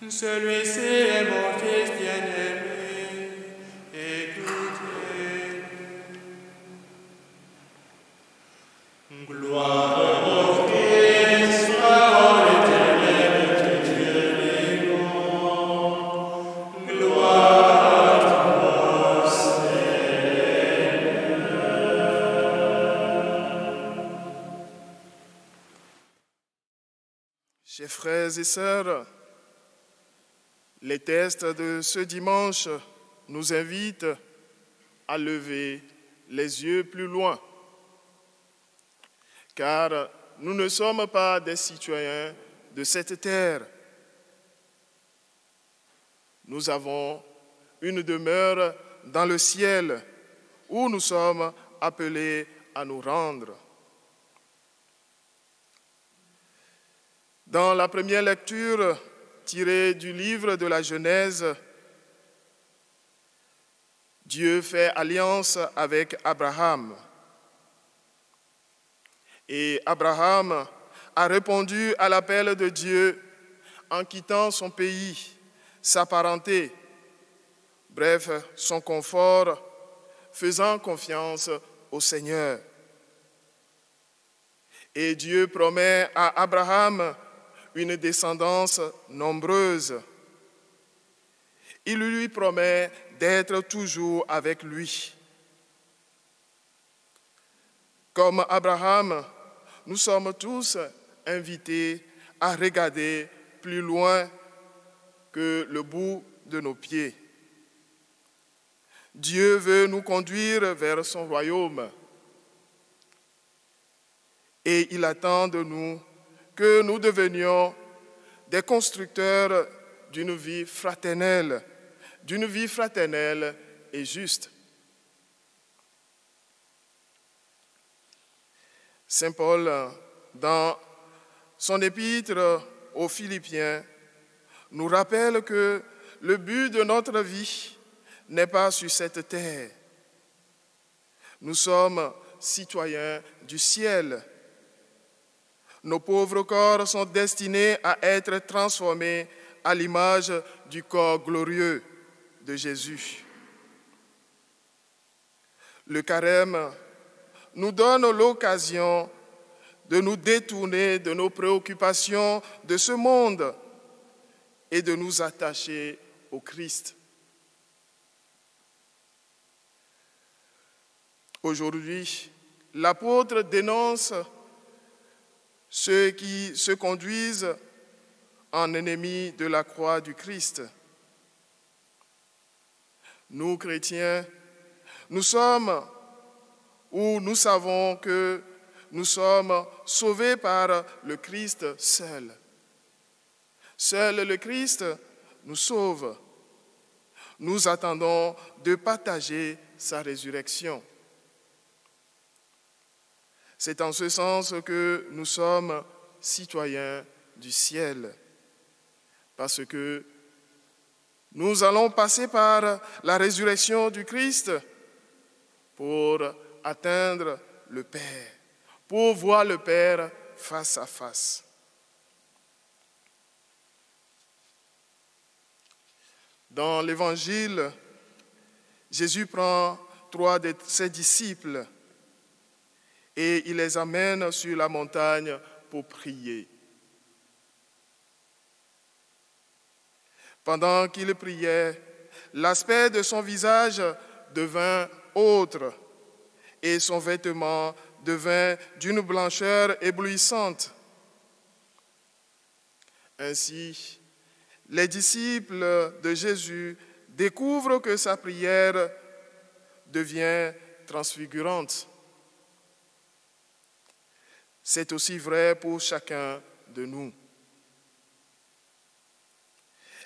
Celui-ci est mon Fils bien-aimé, écoutez. Gloire au Christ, parole éternelle de Dieu vivant. Gloire à toi, Seigneur. Chers frères et sœurs, les textes de ce dimanche nous invitent à lever les yeux plus loin, car nous ne sommes pas des citoyens de cette terre. Nous avons une demeure dans le ciel où nous sommes appelés à nous rendre. Dans la première lecture tirée du livre de la Genèse, Dieu fait alliance avec Abraham. Et Abraham a répondu à l'appel de Dieu en quittant son pays, sa parenté, bref, son confort, faisant confiance au Seigneur. Et Dieu promet à Abraham une descendance nombreuse. Il lui promet d'être toujours avec lui. Comme Abraham, nous sommes tous invités à regarder plus loin que le bout de nos pieds. Dieu veut nous conduire vers son royaume et il attend de nous que nous devenions des constructeurs d'une vie fraternelle et juste. Saint Paul, dans son épître aux Philippiens, nous rappelle que le but de notre vie n'est pas sur cette terre. Nous sommes citoyens du ciel. Nos pauvres corps sont destinés à être transformés à l'image du corps glorieux de Jésus. Le carême nous donne l'occasion de nous détourner de nos préoccupations de ce monde et de nous attacher au Christ. Aujourd'hui, l'apôtre dénonce ceux qui se conduisent en ennemis de la croix du Christ. Nous, chrétiens, nous sommes où nous savons que nous sommes sauvés par le Christ seul. Seul le Christ nous sauve. Nous attendons de partager sa résurrection. C'est en ce sens que nous sommes citoyens du ciel, parce que nous allons passer par la résurrection du Christ pour atteindre le Père, pour voir le Père face à face. Dans l'Évangile, Jésus prend 3 de ses disciples et il les amène sur la montagne pour prier. Pendant qu'il priait, l'aspect de son visage devint autre et son vêtement devint d'une blancheur éblouissante. Ainsi, les disciples de Jésus découvrent que sa prière devient transfigurante. C'est aussi vrai pour chacun de nous.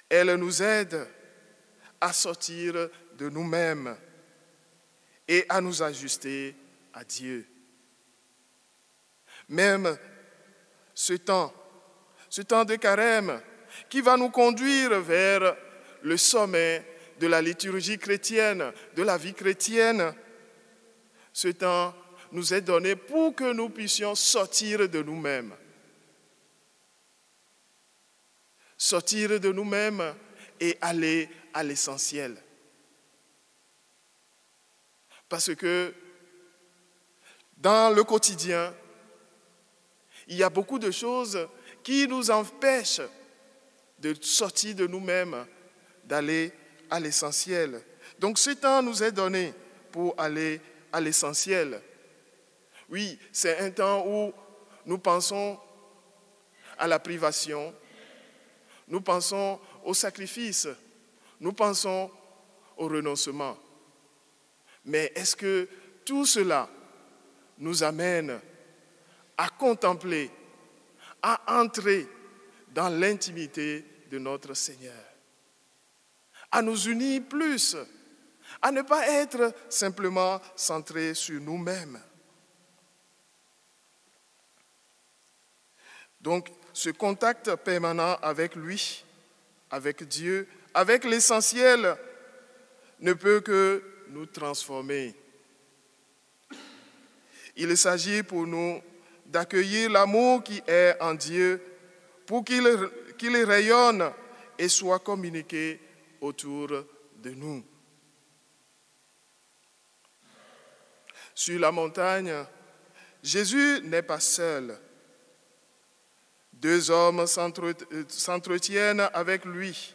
Elle nous aide à sortir de nous-mêmes et à nous ajuster à Dieu. Même ce temps de carême qui va nous conduire vers le sommet de la liturgie chrétienne, de la vie chrétienne, ce temps nous est donné pour que nous puissions sortir de nous-mêmes. sortir de nous-mêmes et aller à l'essentiel. Parce que dans le quotidien, il y a beaucoup de choses qui nous empêchent de sortir de nous-mêmes, d'aller à l'essentiel. Donc ce temps nous est donné pour aller à l'essentiel. Oui, c'est un temps où nous pensons à la privation, nous pensons au sacrifice, nous pensons au renoncement. Mais est-ce que tout cela nous amène à contempler, à entrer dans l'intimité de notre Seigneur, à nous unir plus, à ne pas être simplement centrés sur nous-mêmes? Donc, ce contact permanent avec lui, avec Dieu, avec l'essentiel, ne peut que nous transformer. Il s'agit pour nous d'accueillir l'amour qui est en Dieu pour qu'il rayonne et soit communiqué autour de nous. Sur la montagne, Jésus n'est pas seul. Deux hommes s'entretiennent avec lui,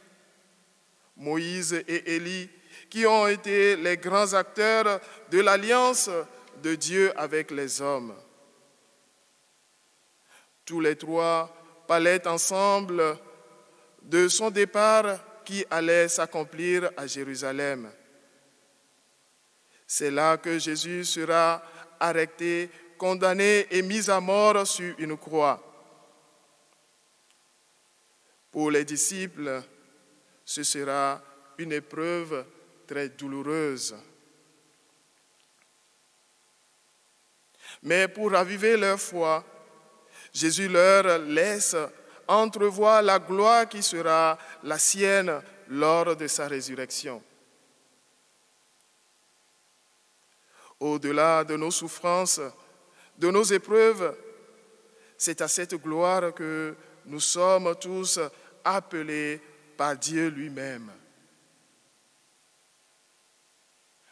Moïse et Élie, qui ont été les grands acteurs de l'alliance de Dieu avec les hommes. Tous les trois parlaient ensemble de son départ qui allait s'accomplir à Jérusalem. C'est là que Jésus sera arrêté, condamné et mis à mort sur une croix. Pour les disciples, ce sera une épreuve très douloureuse. Mais pour raviver leur foi, Jésus leur laisse entrevoir la gloire qui sera la sienne lors de sa résurrection. Au-delà de nos souffrances, de nos épreuves, c'est à cette gloire que nous sommes tous appelés par Dieu lui-même.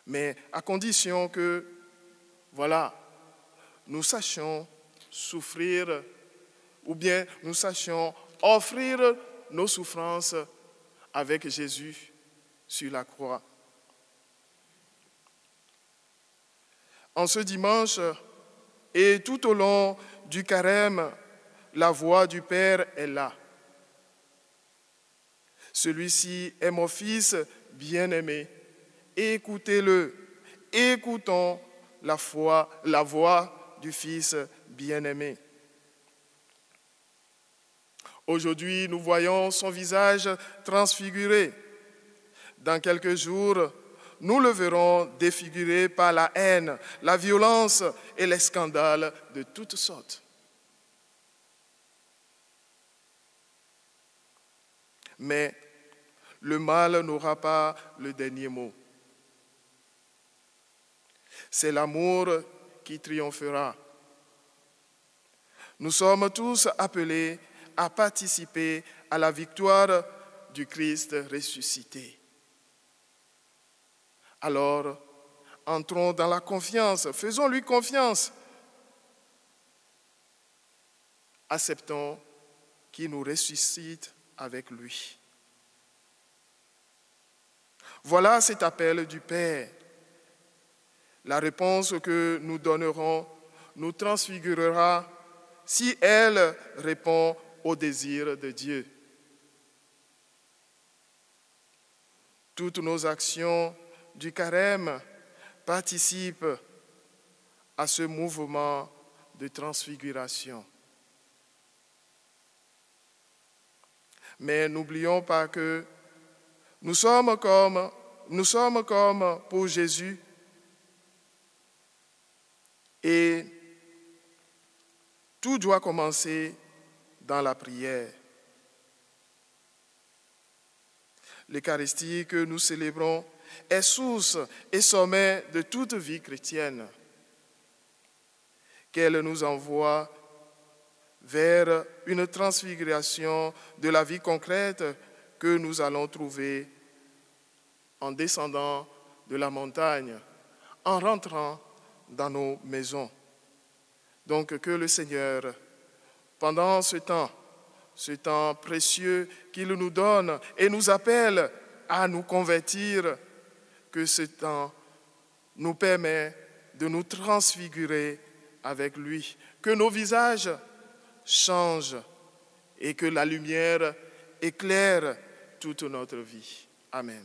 Mais à condition que, nous sachions souffrir ou bien nous sachions offrir nos souffrances avec Jésus sur la croix. En ce dimanche et tout au long du carême, la voix du Père est là. Celui-ci est mon Fils bien-aimé. Écoutez-le. Écoutons la voix du Fils bien-aimé. Aujourd'hui, nous voyons son visage transfiguré. Dans quelques jours, nous le verrons défiguré par la haine, la violence et les scandales de toutes sortes. Mais le mal n'aura pas le dernier mot. C'est l'amour qui triomphera. Nous sommes tous appelés à participer à la victoire du Christ ressuscité. Alors, entrons dans la confiance, faisons-lui confiance. Acceptons qu'il nous ressuscite avec lui. Voilà cet appel du Père. La réponse que nous donnerons nous transfigurera si elle répond au désir de Dieu. Toutes nos actions du carême participent à ce mouvement de transfiguration. Mais n'oublions pas que nous sommes comme pour Jésus et tout doit commencer dans la prière. L'Eucharistie que nous célébrons est source et sommet de toute vie chrétienne, qu'elle nous envoie vers une transfiguration de la vie concrète que nous allons trouver en descendant de la montagne, en rentrant dans nos maisons. Donc que le Seigneur, pendant ce temps précieux qu'il nous donne et nous appelle à nous convertir, que ce temps nous permet de nous transfigurer avec lui, que nos visages changent et que la lumière éclaire toute notre vie. Amen.